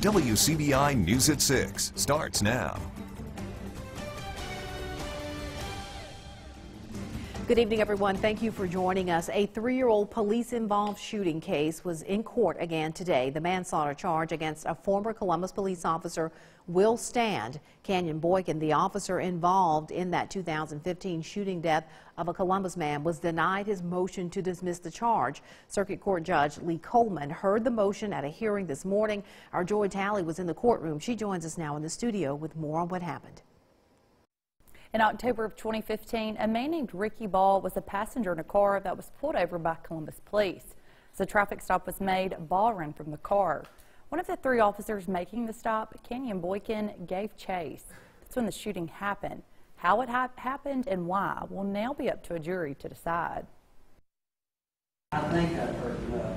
WCBI News at 6 starts now. Good evening, everyone. Thank you for joining us. A 3-year-old police-involved shooting case was in court again today. The manslaughter charge against a former Columbus police officer will stand. Canyon Boykin, the officer involved in that 2015 shooting death of a Columbus man, was denied his motion to dismiss the charge. Circuit Court Judge Lee Coleman heard the motion at a hearing this morning. Our Joy Talley was in the courtroom. She joins us now in the studio with more on what happened. In October of 2015, a man named Ricky Ball was a passenger in a car that was pulled over by Columbus police. As a traffic stop was made, Ball ran from the car. One of the 3 officers making the stop, Canyon Boykin, gave chase. That's when the shooting happened. How it happened and why will now be up to a jury to decide. I think I heard enough.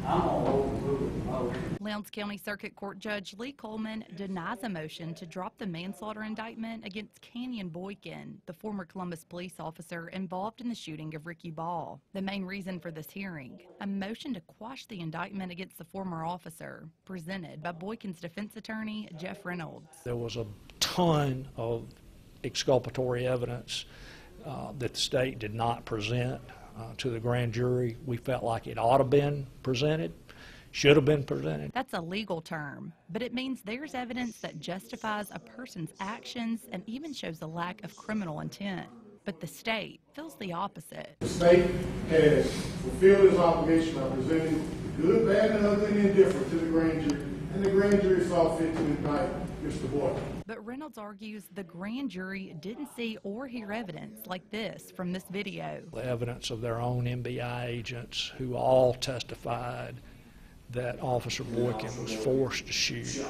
I'm all overrule the motion. Lowndes County Circuit Court Judge Lee Coleman denies a motion to drop the manslaughter indictment against Canyon Boykin, the former Columbus police officer involved in the shooting of Ricky Ball. The main reason for this hearing, a motion to quash the indictment against the former officer, presented by Boykin's defense attorney, Jeff Reynolds. There was a ton of exculpatory evidence that the state did not present to the grand jury. We felt like it ought to have been presented, should have been presented. That's a legal term, but it means there's evidence that justifies a person's actions and even shows a lack of criminal intent. But the state feels the opposite. The state has fulfilled its obligation by presenting good, bad, and ugly and indifferent to the grand jury, and the grand jury saw fit to indict Mr. Boykin. But Reynolds argues the grand jury didn't see or hear evidence like this from this video. The evidence of their own MBI agents who all testified that Officer Boykin was forced to shoot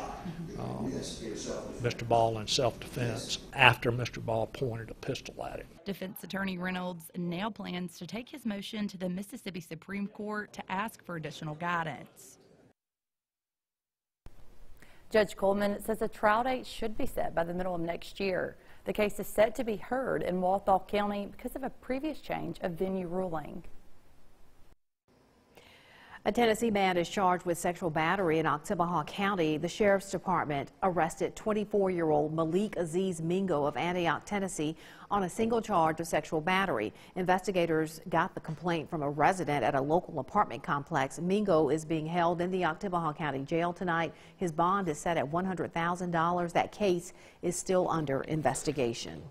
Mr. Ball in self-defense after Mr. Ball pointed a pistol at him. Defense attorney Reynolds now plans to take his motion to the Mississippi Supreme Court to ask for additional guidance. Judge Coleman says a trial date should be set by the middle of next year. The case is set to be heard in Walthall County because of a previous change of venue ruling. A Tennessee man is charged with sexual battery in Oktibbeha County. The Sheriff's Department arrested 24-year-old Malik Aziz Mingo of Antioch, Tennessee on a single charge of sexual battery. Investigators got the complaint from a resident at a local apartment complex. Mingo is being held in the Oktibbeha County Jail tonight. His bond is set at $100,000. That case is still under investigation.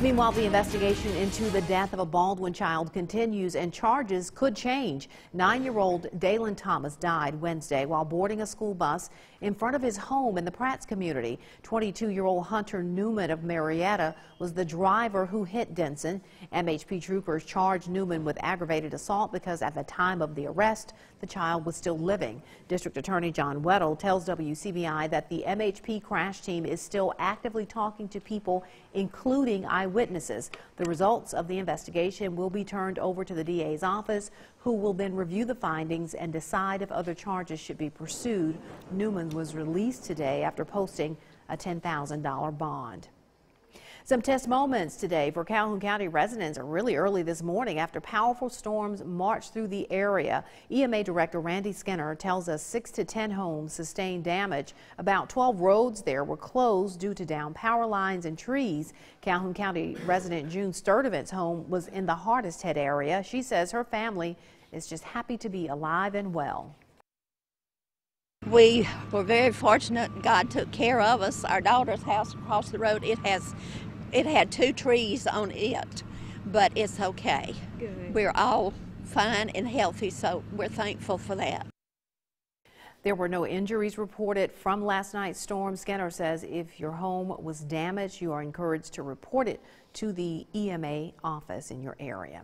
Meanwhile, the investigation into the death of a Baldwin child continues and charges could change. 9-year-old Dalen Thomas died Wednesday while boarding a school bus in front of his home in the Pratts community. 22-year-old Hunter Newman of Marietta was the driver who hit Denson. MHP troopers charged Newman with aggravated assault because at the time of the arrest, the child was still living. District Attorney John Weddle tells WCBI that the MHP crash team is still actively talking to people, including eyewitnesses. The results of the investigation will be turned over to the DA's office, who will then review the findings and decide if other charges should be pursued. Newman was released today after posting a $10,000 bond. Some test moments today for Calhoun County residents are really early this morning after powerful storms marched through the area. EMA Director Randy Skinner tells us 6 to 10 homes sustained damage. About 12 roads there were closed due to downed power lines and trees. Calhoun County resident June Sturdivant's home was in the hardest hit area. She says her family is just happy to be alive and well. We were very fortunate. God took care of us. Our daughter's house across the road, it had 2 trees on it, but it's okay. Good. We're all fine and healthy, so we're thankful for that. There were no injuries reported from last night's storm. Skinner says if your home was damaged, you are encouraged to report it to the EMA office in your area.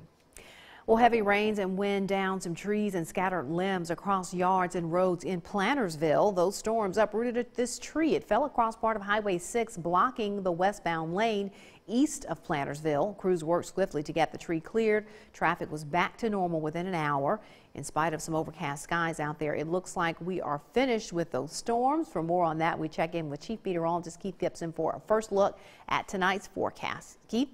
Well, heavy rains and wind downed some trees and scattered limbs across yards and roads in Plantersville. Those storms uprooted this tree. It fell across part of Highway 6, blocking the westbound lane east of Plantersville. Crews worked swiftly to get the tree cleared. Traffic was back to normal within an hour. In spite of some overcast skies out there, it looks like we are finished with those storms. For more on that, we check in with Chief Meteorologist Keith Gibson for a first look at tonight's forecast. Keith?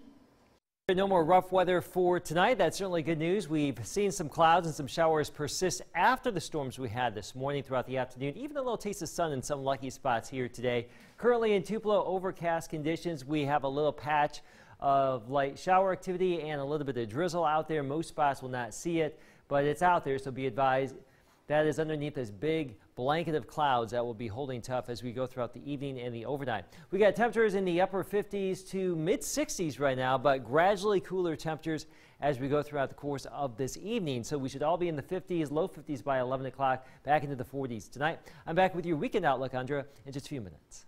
No more rough weather for tonight. That's certainly good news. We've seen some clouds and some showers persist after the storms we had this morning throughout the afternoon. Even a little taste of sun in some lucky spots here today. Currently in Tupelo, overcast conditions. We have a little patch of light shower activity and a little bit of drizzle out there. Most spots will not see it, but it's out there, so be advised. That is underneath this big blanket of clouds that will be holding tough as we go throughout the evening and the overnight. We got temperatures in the upper 50s to mid 60s right now, but gradually cooler temperatures as we go throughout the course of this evening. So we should all be in the 50s, low 50s by 11 o'clock, back into the 40s tonight. I'm back with your weekend outlook, Andrea, in just a few minutes.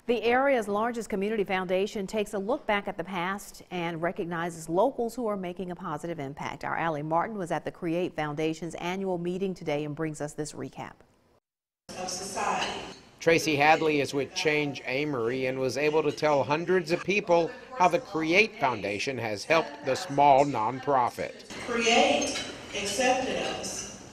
The area's largest community foundation takes a look back at the past and recognizes locals who are making a positive impact. Our Allie Martin was at the Create Foundation's annual meeting today and brings us this recap. Of society. Tracy Hadley is with Change Amory and was able to tell hundreds of people how the Create Foundation has helped the small nonprofit. Create accepted us,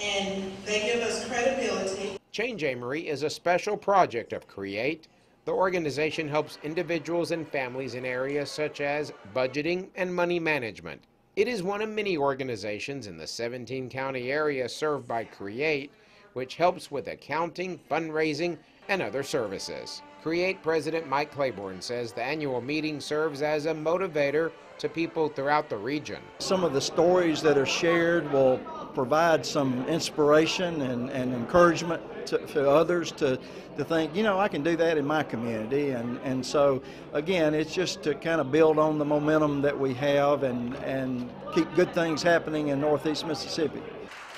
and they give us credibility. Change Amory is a special project of Create. The organization helps individuals and families in areas such as budgeting and money management. It is one of many organizations in the 17-county area served by Create, which helps with accounting, fundraising, and other services. Create President Mike Claiborne says the annual meeting serves as a motivator to people throughout the region. Some of the stories that are shared will provide some inspiration and encouragement to others to think, you know, I can do that in my community. And so, again, it's just to kind of build on the momentum that we have and keep good things happening in Northeast Mississippi.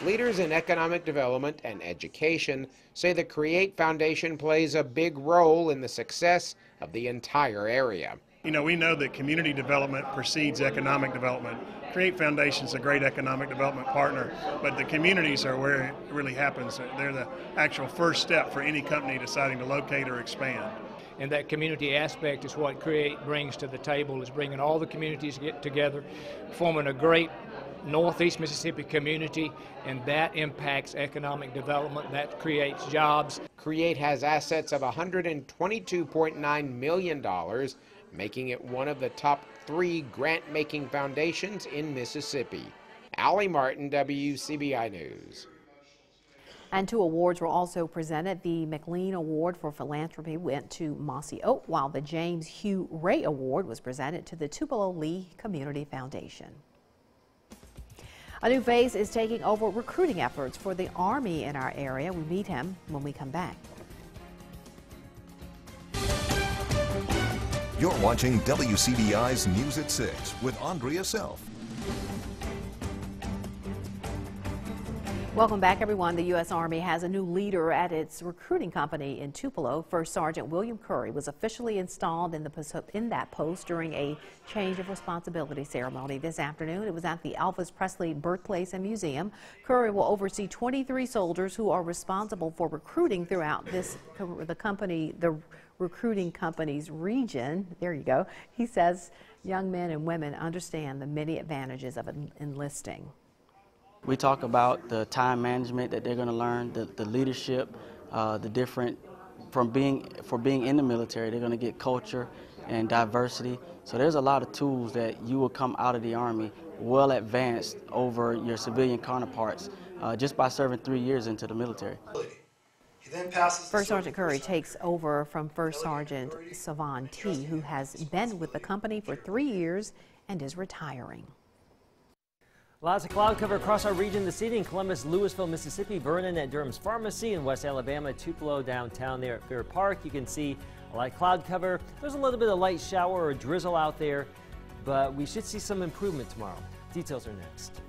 Leaders in economic development and education say the Create Foundation plays a big role in the success of the entire area. You know, we know that community development precedes economic development. Create Foundation is a great economic development partner, but the communities are where it really happens. They're the actual first step for any company deciding to locate or expand. And that community aspect is what Create brings to the table, is bringing all the communities to get together, forming a great Northeast Mississippi community, and that impacts economic development, that creates jobs. Create has assets of $122.9 million, making it one of the top 3 grant-making foundations in Mississippi. Allie Martin, WCBI News. And 2 awards were also presented. The McLean Award for Philanthropy went to Mossy Oak, while the James Hugh Ray Award was presented to the Tupelo Lee Community Foundation. A new face is taking over recruiting efforts for the Army in our area. We meet him when we come back. You're watching WCBI's News at 6 with Andrea Self. Welcome back, everyone. The U.S. Army has a new leader at its recruiting company in Tupelo. First Sergeant William Curry was officially installed in that post during a change of responsibility ceremony this afternoon. It was at the Elvis Presley Birthplace and Museum. Curry will oversee 23 soldiers who are responsible for recruiting throughout the recruiting company's region. There you go. He says young men and women understand the many advantages of enlisting. We talk about the time management that they're going to learn, the leadership, the different, for being in the military, they're going to get culture and diversity. So there's a lot of tools that you will come out of the Army well advanced over your civilian counterparts just by serving 3 years into the military. First Sergeant Curry takes over from First Sergeant Savon T., who has been with the company for 3 years and is retiring. Lots of cloud cover across our region this evening. Columbus, Louisville, Mississippi, Vernon at Durham's Pharmacy, in West Alabama, Tupelo downtown there at Fair Park. You can see a light cloud cover. There's a little bit of light shower or drizzle out there, but we should see some improvement tomorrow. Details are next.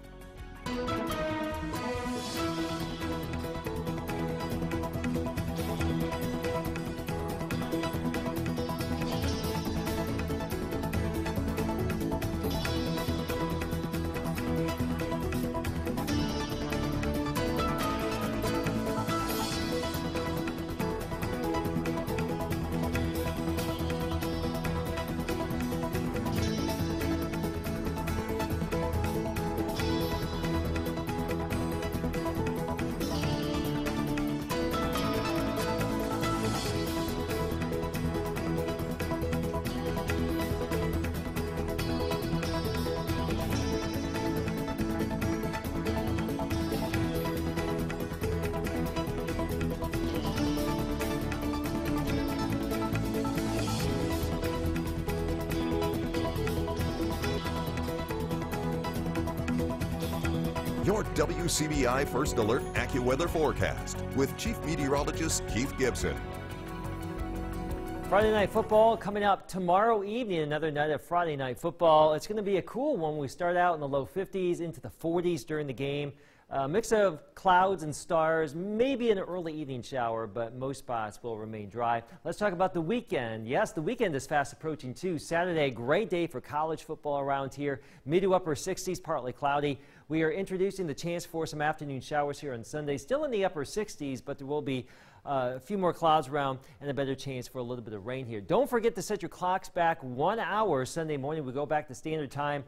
your WCBI First Alert AccuWeather forecast with Chief Meteorologist Keith Gibson. Friday night football coming up tomorrow evening, another night of Friday night football. It's going to be a cool one. We start out in the low 50s into the 40s during the game. A mix of clouds and stars, maybe an early evening shower, but most spots will remain dry. Let's talk about the weekend. Yes, the weekend is fast approaching too. Saturday, great day for college football around here. Mid to upper 60s, partly cloudy. We are introducing the chance for some afternoon showers here on Sunday. Still in the upper 60s, but there will be a few more clouds around and a better chance for a little bit of rain here. Don't forget to set your clocks back 1 hour Sunday morning. We go back to standard time.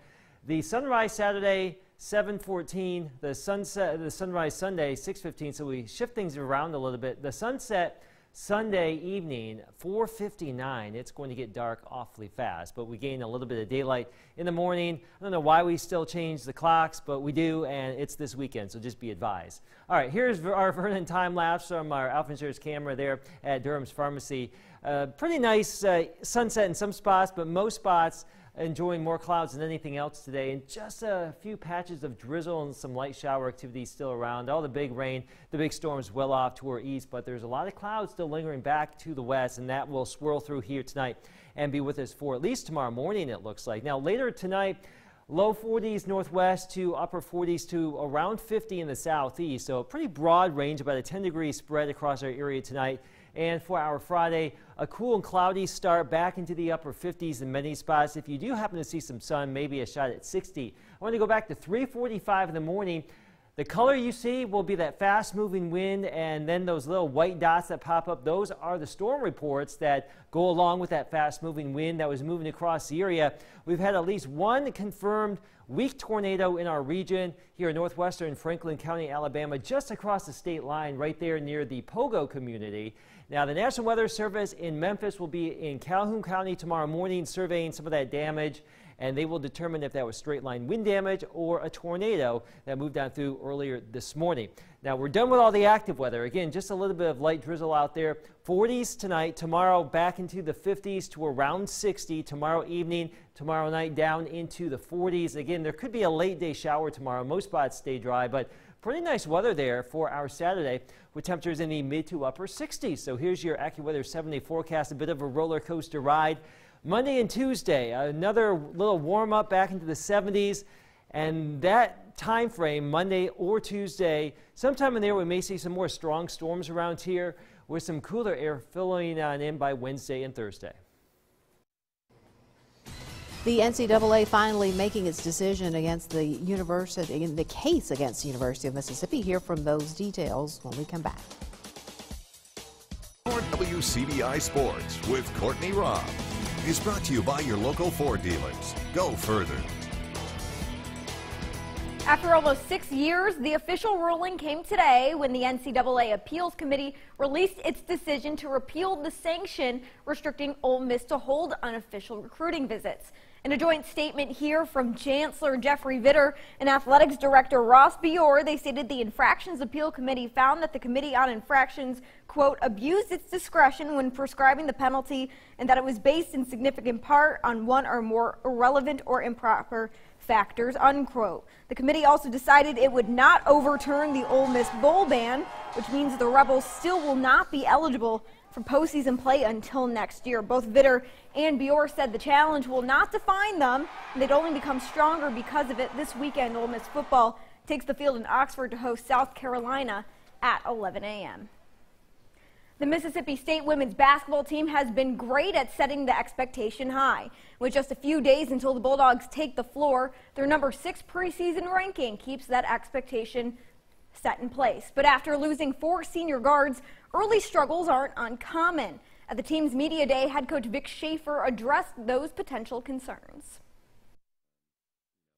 The sunrise Saturday, 7:14. The sunrise Sunday, 6:15. So we shift things around a little bit. The sunset Sunday evening, 4:59. It's going to get dark awfully fast, but we gain a little bit of daylight in the morning. I don't know why we still change the clocks, but we do, and it's this weekend, so just be advised. All right, here's our Vernon time lapse from our Alpha Insurance camera there at Durham's Pharmacy. Pretty nice sunset in some spots, but most spots enjoying more clouds than anything else today, and just a few patches of drizzle and some light shower activity still around. All the big rain, the big storms well off to our east, but there's a lot of clouds still lingering back to the west, and that will swirl through here tonight and be with us for at least tomorrow morning, it looks like. Now later tonight, low 40s northwest to upper 40s to around 50 in the southeast, so a pretty broad range, about a 10-degree spread across our area tonight. And for our Friday, a cool and cloudy start back into the upper 50s in many spots. If you do happen to see some sun, maybe a shot at 60. I want to go back to 3:45 in the morning. The color you see will be that fast-moving wind, and then those little white dots that pop up, those are the storm reports that go along with that fast-moving wind that was moving across the area. We've had at least one confirmed weak tornado in our region here in northwestern Franklin County, Alabama, just across the state line right there near the Pogo community. Now, the National Weather Service in Memphis will be in Calhoun County tomorrow morning surveying some of that damage, and they will determine if that was straight line wind damage or a tornado that moved down through earlier this morning. Now, we're done with all the active weather. Again, just a little bit of light drizzle out there. 40s tonight, tomorrow back into the 50s to around 60. Tomorrow evening, tomorrow night down into the 40s. Again, there could be a late day shower tomorrow. Most spots stay dry, but pretty nice weather there for our Saturday with temperatures in the mid to upper 60s. So here's your AccuWeather 7-day forecast, a bit of a roller coaster ride. Monday and Tuesday, another little warm up back into the 70s, and that time frame, Monday or Tuesday, sometime in there we may see some more strong storms around here with some cooler air filling on in by Wednesday and Thursday. The NCAA finally making its decision against the university, in the case against the University of Mississippi. Hear from those details when we come back. WCBI Sports with Courtney Robb is brought to you by your local Ford dealers. Go further. After almost 6 years, the official ruling came today when the NCAA Appeals Committee released its decision to repeal the sanction restricting Ole Miss to hold unofficial recruiting visits. In a joint statement here from Chancellor Jeffrey Vitter and Athletics Director Ross Bior, they stated the Infractions Appeal Committee found that the Committee on Infractions, quote, abused its discretion when prescribing the penalty and that it was based in significant part on one or more irrelevant or improper factors, unquote. The committee also decided it would not overturn the Ole Miss bowl ban, which means the Rebels still will not be eligible for postseason play until next year. Both Vitter and Bior said the challenge will not define them, and they'd only become stronger because of it. This weekend, Ole Miss football takes the field in Oxford to host South Carolina at 11 a.m. The Mississippi State women's basketball team has been great at setting the expectation high. With just a few days until the Bulldogs take the floor, their number 6 preseason ranking keeps that expectation set in place. But after losing 4 senior guards, early struggles aren't uncommon. At the team's media day, head coach Vic Schaefer addressed those potential concerns.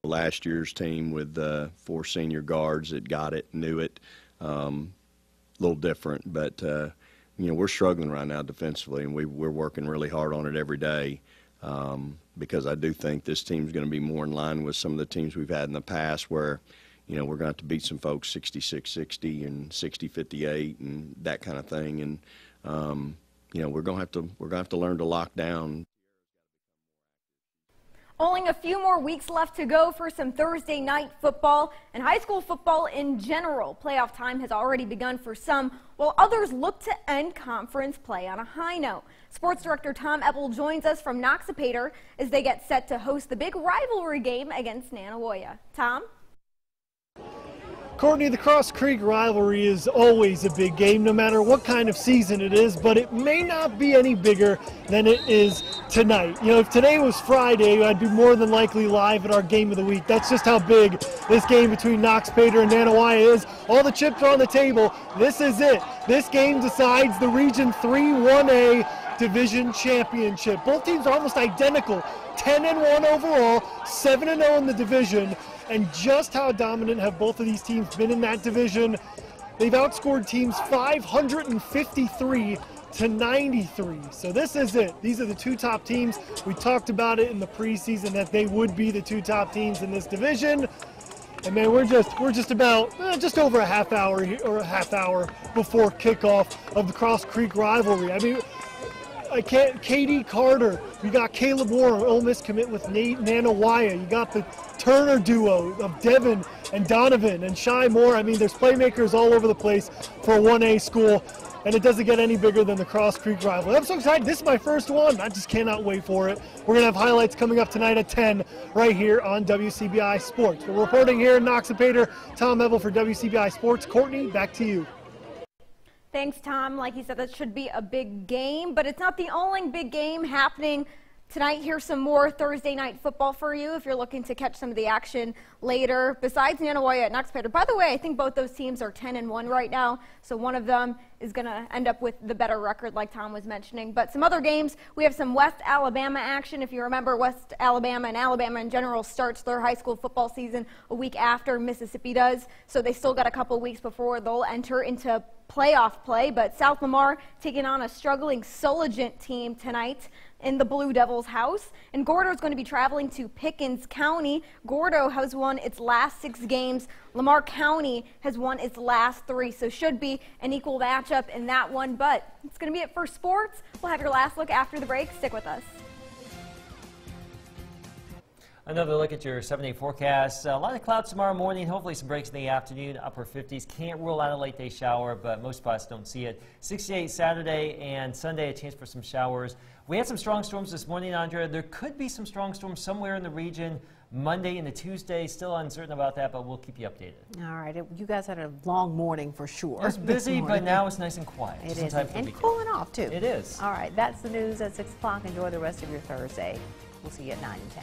Last year's team with 4 senior guards that got it, knew it, a little different, but you know, we're struggling right now defensively, and we're working really hard on it every day because I do think this team's going to be more in line with some of the teams we've had in the past where, you know, we're going to have to beat some folks 66-60 and 60-58 and that kind of thing, and you know, we're going to have to learn to lock down. Only a few more weeks left to go for some Thursday night football and high school football in general. Playoff time has already begun for some, while others look to end conference play on a high note. Sports Director Tom Eppel joins us from Noxapater as they get set to host the big rivalry game against Nanawoya. Tom? Courtney, the Cross Creek rivalry is always a big game, no matter what kind of season it is, but it may not be any bigger than it is tonight. You know, if today was Friday, I'd be more than likely live at our game of the week. That's just how big this game between Noxapater and Nanawoya is. All the chips are on the table. This is it. This game decides the Region 3 1A Division Championship. Both teams are almost identical, 10-1 overall, 7-0 in the division. And just how dominant have both of these teams been in that division? They've outscored teams 553 to 93. So this is it. These are the two top teams. We talked about it in the preseason that they would be the two top teams in this division. And man, we're just about just over a half hour before kickoff of the Cross Creek rivalry. I mean, Katie Carter, you got Caleb Moore, Ole Miss commit with Nanawoya. You got the Turner duo of Devin and Donovan and Shy Moore. I mean, there's playmakers all over the place for a 1A school, and it doesn't get any bigger than the Cross Creek rivalry. I'm so excited. This is my first one. I just cannot wait for it. We're going to have highlights coming up tonight at 10 right here on WCBI Sports. We're reporting here in Noxapater. Tom Eppel for WCBI Sports. Courtney, back to you. Thanks, Tom. Like you said, that should be a big game, but it's not the only big game happening tonight. Here's some more Thursday night football for you if you're looking to catch some of the action later. Besides Nanawoya at Noxapater, by the way, I think both those teams are 10-1 right now, so one of them is going to end up with the better record like Tom was mentioning. But some other games, we have some West Alabama action. If you remember, West Alabama and Alabama in general starts their high school football season a week after Mississippi does, so they still got a couple weeks before they'll enter into playoff play. But South Lamar taking on a struggling Soligent team tonight in the Blue Devils house. And Gordo is going to be traveling to Pickens County. Gordo has won its last 6 games. Lamar County has won its last 3, so should be an equal matchup in that one. But it's going to be it for sports. We'll have your last look after the break. Stick with us. Another look at your 7-day forecast. A lot of clouds tomorrow morning, hopefully some breaks in the afternoon, upper 50s. Can't rule out a late day shower, but most spots don't see it. 68 Saturday and Sunday, a chance for some showers. We had some strong storms this morning, Andrea. There could be some strong storms somewhere in the region Monday into Tuesday. Still uncertain about that, but we'll keep you updated. All right. You guys had a long morning for sure. It's busy, but now it's nice and quiet. It is. And cooling off, too. It is. All right. That's the news at 6 o'clock. Enjoy the rest of your Thursday. We'll see you at 9 and 10.